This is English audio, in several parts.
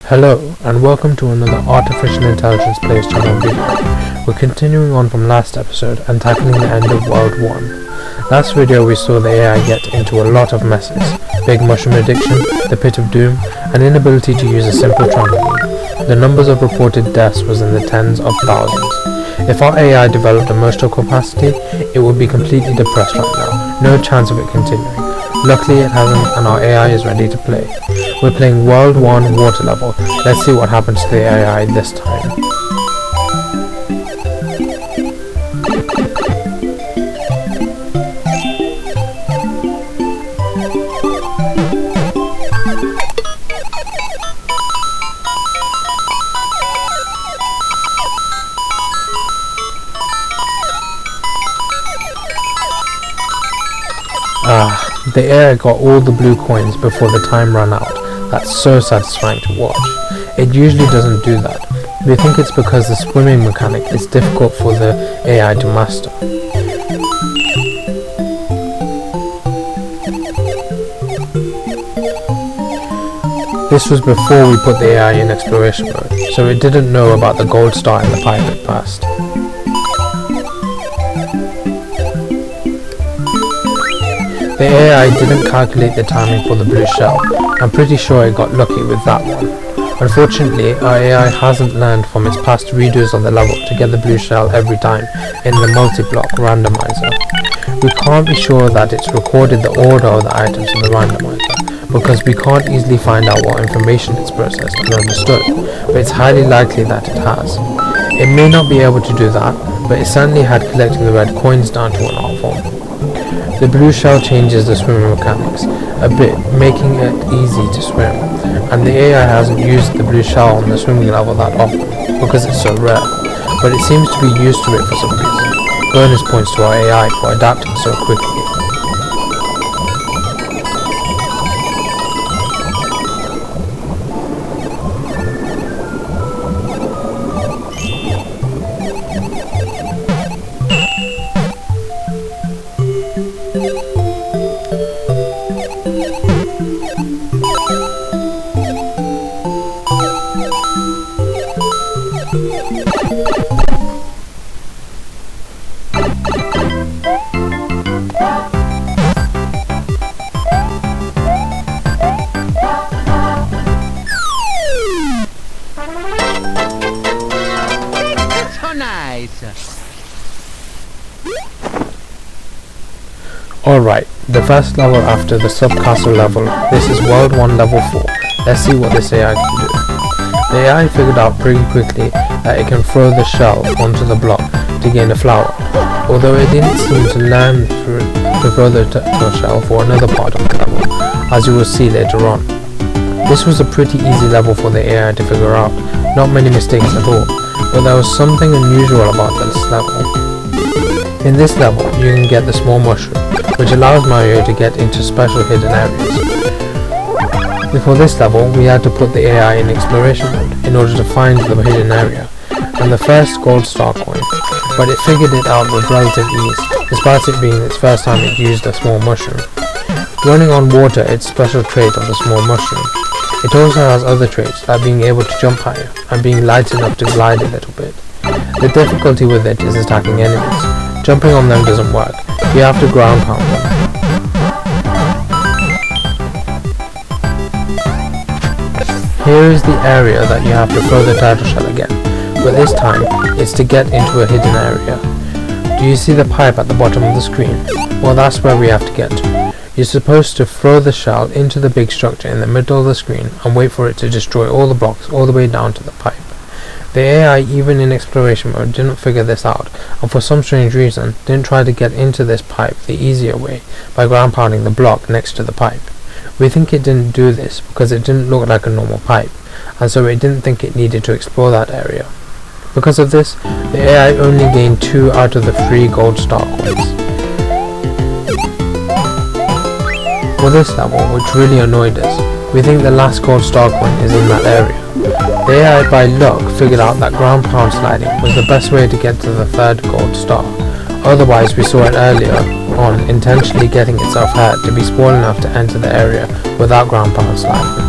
Hello and welcome to another Artificial Intelligence Plays channel video. We're continuing on from last episode and tackling the end of World 1. Last video we saw the AI get into a lot of messes: big mushroom addiction, the pit of doom, and inability to use a simple trampoline. The numbers of reported deaths was in the tens of thousands. If our AI developed emotional capacity, it would be completely depressed right now, no chance of it continuing. Luckily it hasn't and our AI is ready to play. We're playing World 1 water level. Let's see what happens to the AI this time. The AI got all the blue coins before the time ran out. That's so satisfying to watch. It usually doesn't do that. We think it's because the swimming mechanic is difficult for the AI to master. This was before we put the AI in exploration mode, so it didn't know about the gold star in the pipe it passed. The AI didn't calculate the timing for the blue shell. I'm pretty sure it got lucky with that one. Unfortunately, our AI hasn't learned from its past redos of the level to get the blue shell every time in the multi-block randomizer. We can't be sure that it's recorded the order of the items in the randomizer, because we can't easily find out what information it's processed and understood, but it's highly likely that it has. It may not be able to do that, but it certainly had collecting the red coins down to an art form. The blue shell changes the swimming mechanics a bit, making it easy to swim, and the AI hasn't used the blue shell on the swimming level that often, because it's so rare, but it seems to be used to it for some reason. Bonus points to our AI for adapting so quickly. Alright, the first level after the sub-castle level. This is World 1 level 4. Let's see what this AI can do. The AI figured out pretty quickly that it can throw the shell onto the block to gain a flower, although it didn't seem to learn to throw the turtle shell for another part of the level, as you will see later on. This was a pretty easy level for the AI to figure out, not many mistakes at all, but there was something unusual about this level. In this level, you can get the small mushroom, which allows Mario to get into special hidden areas. Before this level, we had to put the AI in exploration mode in order to find the hidden area, and the first gold star coin, but it figured it out with relative ease, despite it being its first time it used a small mushroom. Running on water its special trait of the small mushroom. It also has other traits, like being able to jump higher, and being light enough to glide a little bit. The difficulty with it is attacking enemies. Jumping on them doesn't work, you have to ground pound them. Here is the area that you have to throw the turtle shell again, but this time it's to get into a hidden area. Do you see the pipe at the bottom of the screen? Well, that's where we have to get to. You're supposed to throw the shell into the big structure in the middle of the screen and wait for it to destroy all the blocks all the way down to the pipe. The AI, even in exploration mode, didn't figure this out, and for some strange reason didn't try to get into this pipe the easier way by ground pounding the block next to the pipe. We think it didn't do this because it didn't look like a normal pipe, and so it didn't think it needed to explore that area. Because of this, the AI only gained 2 out of the 3 gold star coins. For this level, which really annoyed us, we think the last gold star coin is in that area. The AI by luck figured out that ground pound sliding was the best way to get to the 3rd gold star. Otherwise, we saw it earlier on intentionally getting itself hurt to be small enough to enter the area without ground pound sliding.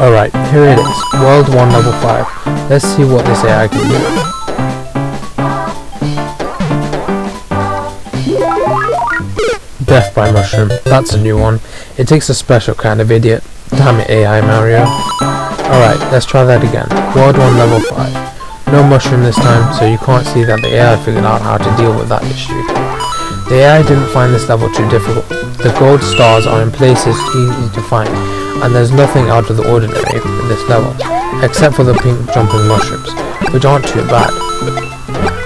Alright, here it is, World 1 Level 5. Let's see what this AI can do. Death by mushroom, that's a new one. It takes a special kind of idiot. Damn it, AI Mario. Alright, let's try that again. World 1 Level 5. No mushroom this time, so you can't see that the AI figured out how to deal with that issue. The AI didn't find this level too difficult. The gold stars are in places easy to find, and there's nothing out of the ordinary in this level, except for the pink jumping mushrooms, which aren't too bad.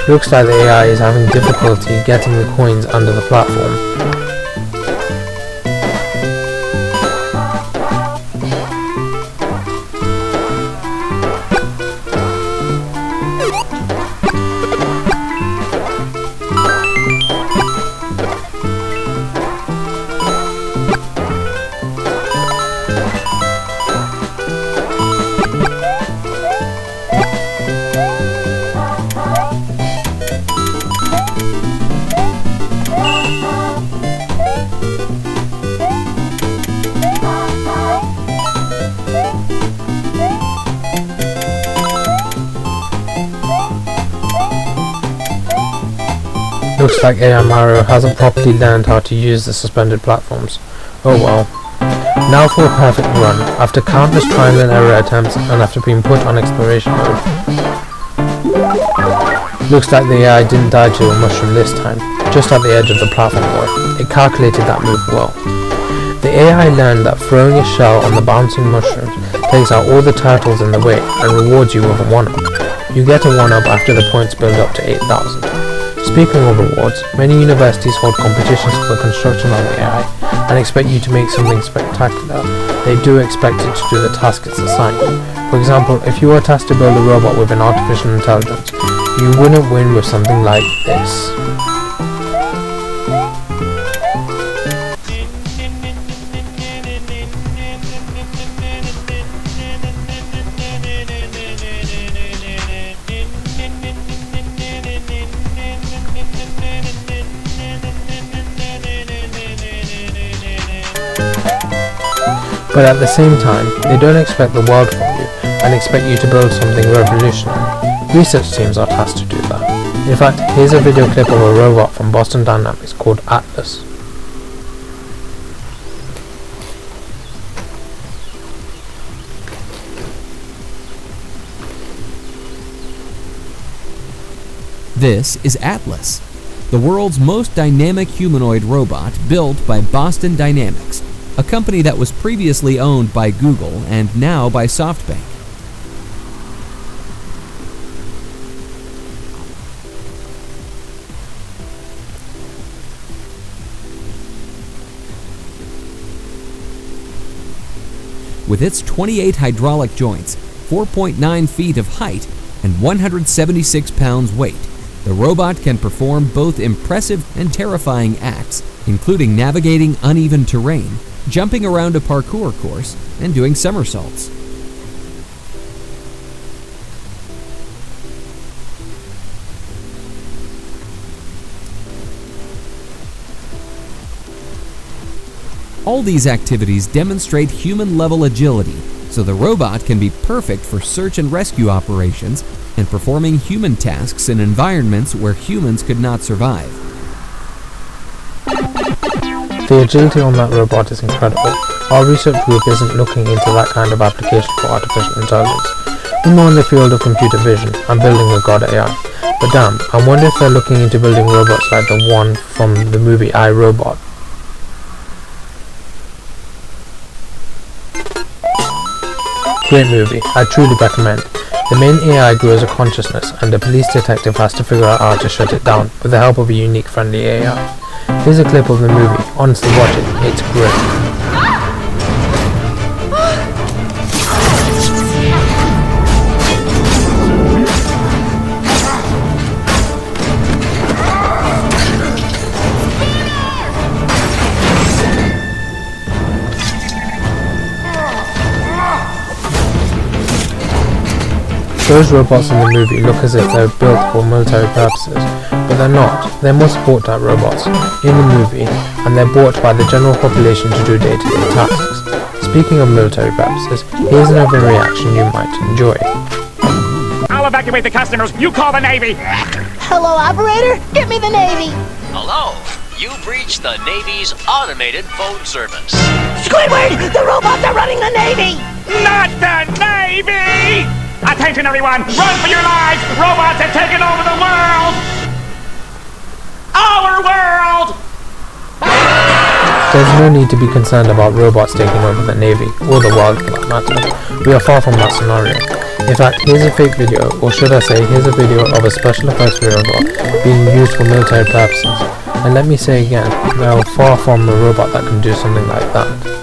Looks like the AI is having difficulty getting the coins under the platform. Looks like AI Mario hasn't properly learned how to use the suspended platforms. Oh well. Now for a perfect run, after countless trial and error attempts and after being put on exploration mode. Looks like the AI didn't die to a mushroom this time, just at the edge of the platform though. It calculated that move well. The AI learned that throwing a shell on the bouncing mushrooms takes out all the turtles in the way and rewards you with a 1-up. You get a 1-up after the points build up to 8,000. Speaking of rewards, many universities hold competitions for the construction of the AI and expect you to make something spectacular. They do expect it to do the task it's assigned. For example, if you were tasked to build a robot with an artificial intelligence, you wouldn't win with something like this. But at the same time, they don't expect the world from you and expect you to build something revolutionary. Research teams are tasked to do that. In fact, here's a video clip of a robot from Boston Dynamics called Atlas. This is Atlas, the world's most dynamic humanoid robot built by Boston Dynamics, a company that was previously owned by Google and now by SoftBank. With its 28 hydraulic joints, 4.9 feet of height, and 176 pounds weight, the robot can perform both impressive and terrifying acts, including navigating uneven terrain, jumping around a parkour course, and doing somersaults. All these activities demonstrate human-level agility, so the robot can be perfect for search and rescue operations and performing human tasks in environments where humans could not survive. The agility on that robot is incredible. Our research group isn't looking into that kind of application for artificial intelligence. We're more in the field of computer vision and building a god AI. But damn, I wonder if they're looking into building robots like the one from the movie I, Robot. Great movie, I truly recommend. The main AI grows a consciousness and the police detective has to figure out how to shut it down with the help of a unique friendly AI. Here's a clip of the movie. Honestly, watch it. It's great. Those robots in the movie look as if they're built for military purposes, but they're not. They're more support-type robots in the movie, and they're bought by the general population to do day-to-day tasks. Speaking of military purposes, here's an overreaction you might enjoy. I'll evacuate the customers. You call the Navy. Hello, operator? Get me the Navy. Hello. You've reached the Navy's automated phone service. Squidward, the robots are running the Navy. Not the Navy! Attention, everyone! Run for your lives! Robots have taken over the world! Our world! There's no need to be concerned about robots taking over the Navy, or the world for that matter. We are far from that scenario. In fact, here's a fake video, or should I say, here's a video of a special effects robot being used for military purposes. And let me say again, we are far from a robot that can do something like that.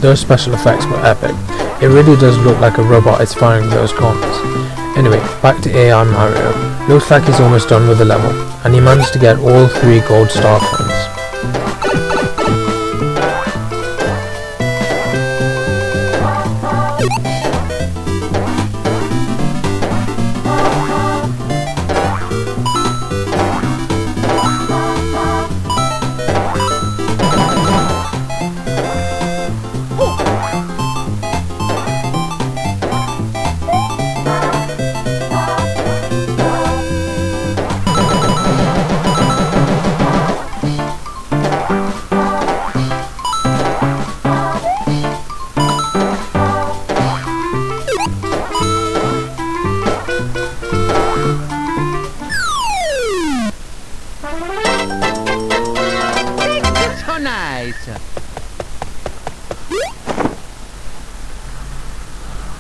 Those special effects were epic. It really does look like a robot is firing those guns. Anyway, back to AI Mario. Looks like he's almost done with the level, and he managed to get all 3 gold star coins.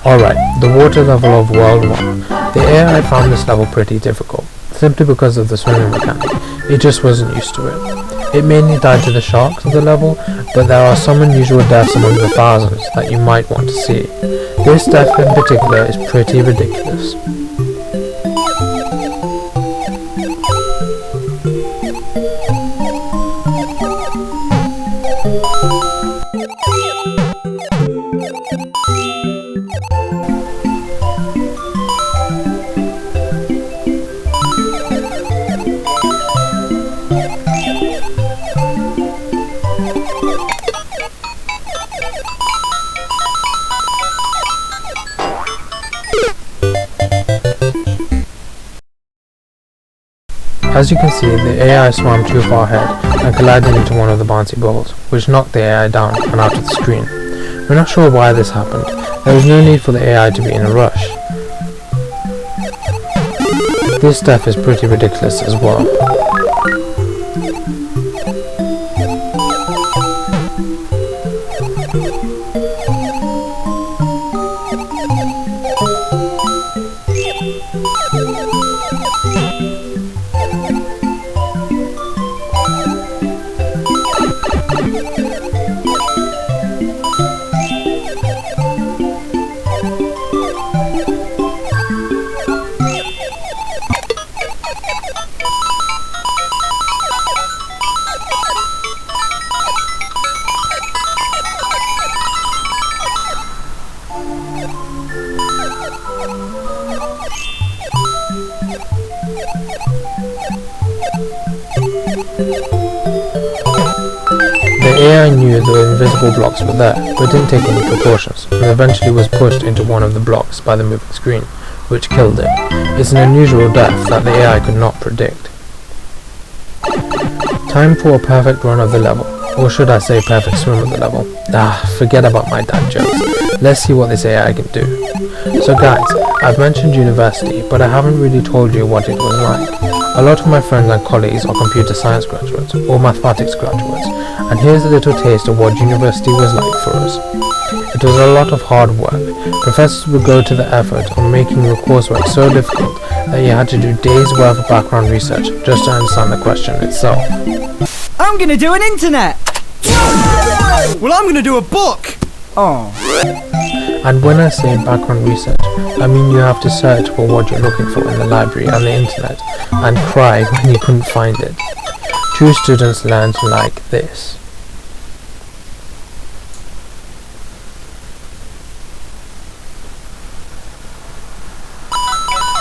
Alright, the water level of World 1. The AI found this level pretty difficult, simply because of the swimming mechanic. It just wasn't used to it. It mainly died to the sharks of the level, but there are some unusual deaths among the thousands that you might want to see. This death in particular is pretty ridiculous. As you can see, the AI swam too far ahead and collided into one of the bouncy balls, which knocked the AI down and out of the screen. We're not sure why this happened. There was no need for the AI to be in a rush. This death is pretty ridiculous as well. The AI knew the invisible blocks were there, but didn't take any precautions, and eventually was pushed into one of the blocks by the moving screen, which killed it. It's an unusual death that the AI could not predict. Time for a perfect run of the level, or should I say perfect swim of the level. Forget about my dad jokes. Let's see what this AI can do. So guys, I've mentioned university, but I haven't really told you what it was like. A lot of my friends and colleagues are computer science graduates or mathematics graduates, and here's a little taste of what university was like for us. It was a lot of hard work. Professors would go to the effort of making your coursework so difficult that you had to do days worth of background research just to understand the question itself. I'm gonna do an internet! Well, I'm gonna do a book! Oh. And when I say background research, I mean you have to search for what you're looking for in the library and the internet, and cry when you couldn't find it. True students learned like this.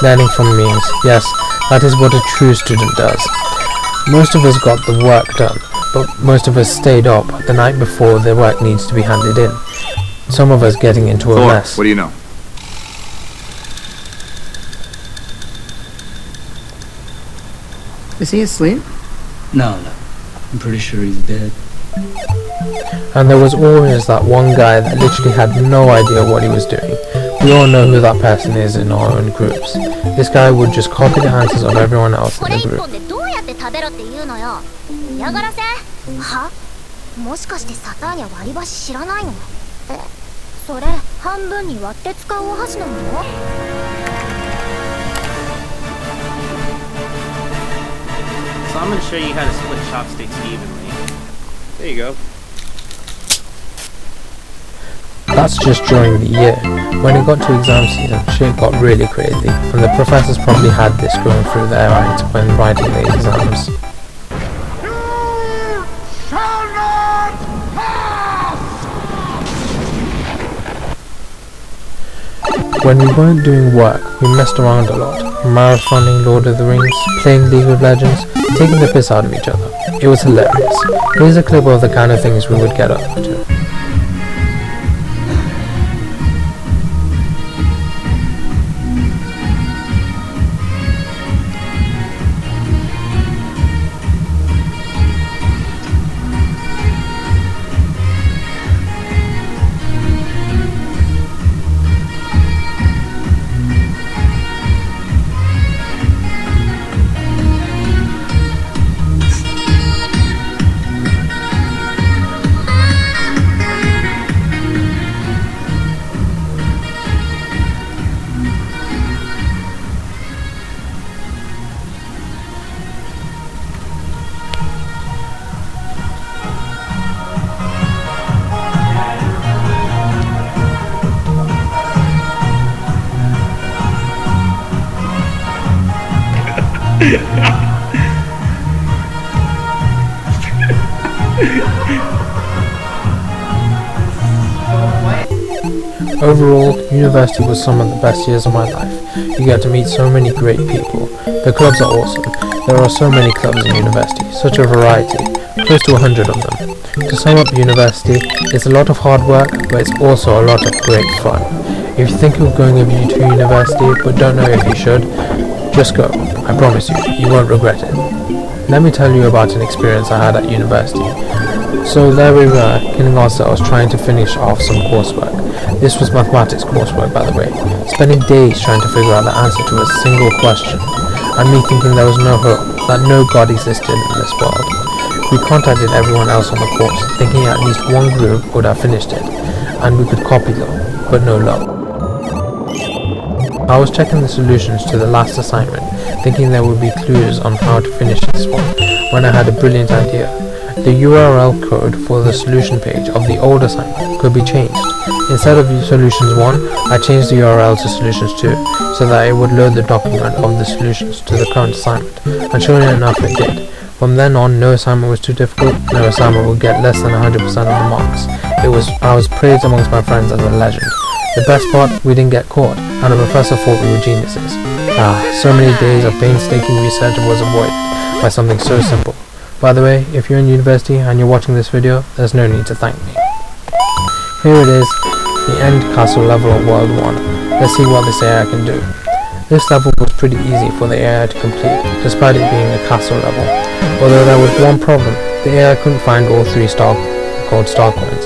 Learning from memes. Yes, that is what a true student does. Most of us got the work done, but most of us stayed up the night before the work needs to be handed in. Some of us getting into a mess. What do you know? Is he asleep? No. I'm pretty sure he's dead. And there was always that one guy that literally had no idea what he was doing. We all know who that person is in our own groups. This guy would just copy the answers of everyone else in the group. は？もしかしてサターニャ割り箸知らないの？それ半分に割って使うお箸なの？ So I'm going to show you how to split chopsticks evenly. There you go. That's just during the year. When it got to exam season, shit got really crazy, and the professors probably had this going through their minds when writing the exams. When we weren't doing work, we messed around a lot, marathoning Lord of the Rings, playing League of Legends, taking the piss out of each other. It was hilarious. Here's a clip of the kind of things we would get up to. Overall, university was some of the best years of my life. You get to meet so many great people. The clubs are awesome. There are so many clubs in university, such a variety, close to 100 of them. To sum up university, it's a lot of hard work, but it's also a lot of great fun. If you think of going to university but don't know if you should, just go. I promise you won't regret it. Let me tell you about an experience I had at university. So there we were, killing ourselves trying to finish off some coursework. This was mathematics coursework, by the way. Spending days trying to figure out the answer to a single question, and me thinking there was no hope, that no God existed in this world. We contacted everyone else on the course, thinking at least one group would have finished it, and we could copy them, but no luck. I was checking the solutions to the last assignment, thinking there would be clues on how to finish this one, when I had a brilliant idea. The URL code for the solution page of the old assignment could be changed. Instead of solutions 1, I changed the URL to solutions 2, so that it would load the document of the solutions to the current assignment, and sure enough it did. From then on, no assignment was too difficult, no assignment would get less than 100% of the marks. I was praised amongst my friends as a legend. The best part, we didn't get caught, and the professor thought we were geniuses. So many days of painstaking research was avoided by something so simple. By the way, if you're in university and you're watching this video, there's no need to thank me. Here it is, the end castle level of World 1. Let's see what this AI can do. This level was pretty easy for the AI to complete, despite it being a castle level, although there was one problem: the AI couldn't find all 3 gold star coins,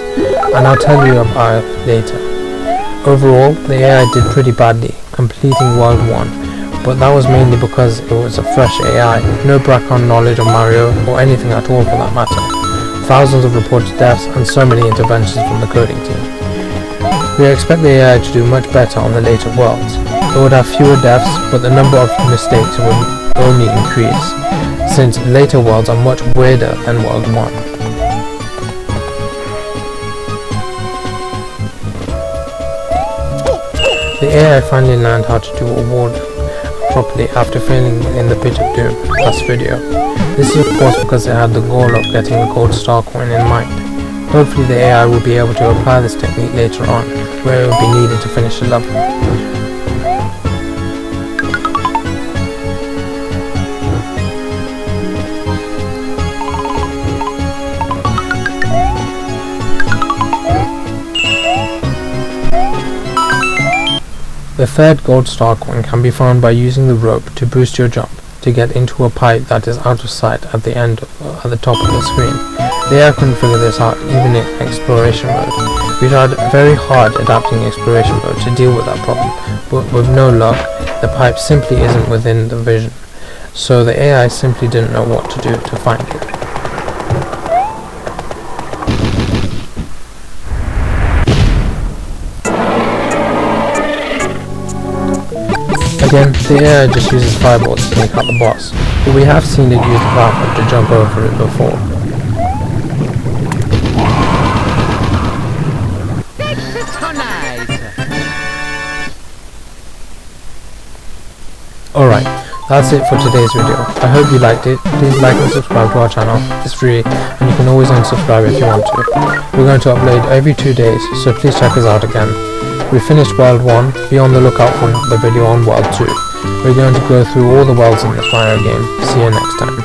and I'll tell you about it later. Overall, the AI did pretty badly, completing World 1, but that was mainly because it was a fresh AI, no background knowledge of Mario or anything at all for that matter, thousands of reported deaths and so many interventions from the coding team. We expect the AI to do much better on the later worlds. It would have fewer deaths, but the number of mistakes would only increase, since later worlds are much weirder than World 1. The AI finally learned how to do a ward properly after failing in the Pit of Doom last video. This is of course because it had the goal of getting the gold star coin in mind. Hopefully the AI will be able to apply this technique later on, where it will be needed to finish the level. The third gold star coin can be found by using the rope to boost your jump to get into a pipe that is out of sight at the top of the screen. The AI couldn't figure this out even in exploration mode. We tried very hard adapting exploration mode to deal with that problem, but with no luck, the pipe simply isn't within the vision, so the AI simply didn't know what to do to find it. Again, the AI just uses fireballs to take out the boss, but we have seen it use the platform to jump over it before. Alright, that's it for today's video. I hope you liked it. Please like and subscribe to our channel. It's free and you can always unsubscribe if you want to. We're going to upload every 2 days, so please check us out again. We finished World 1, be on the lookout for the video on World 2. We're going to go through all the worlds in this Mario game. See you next time.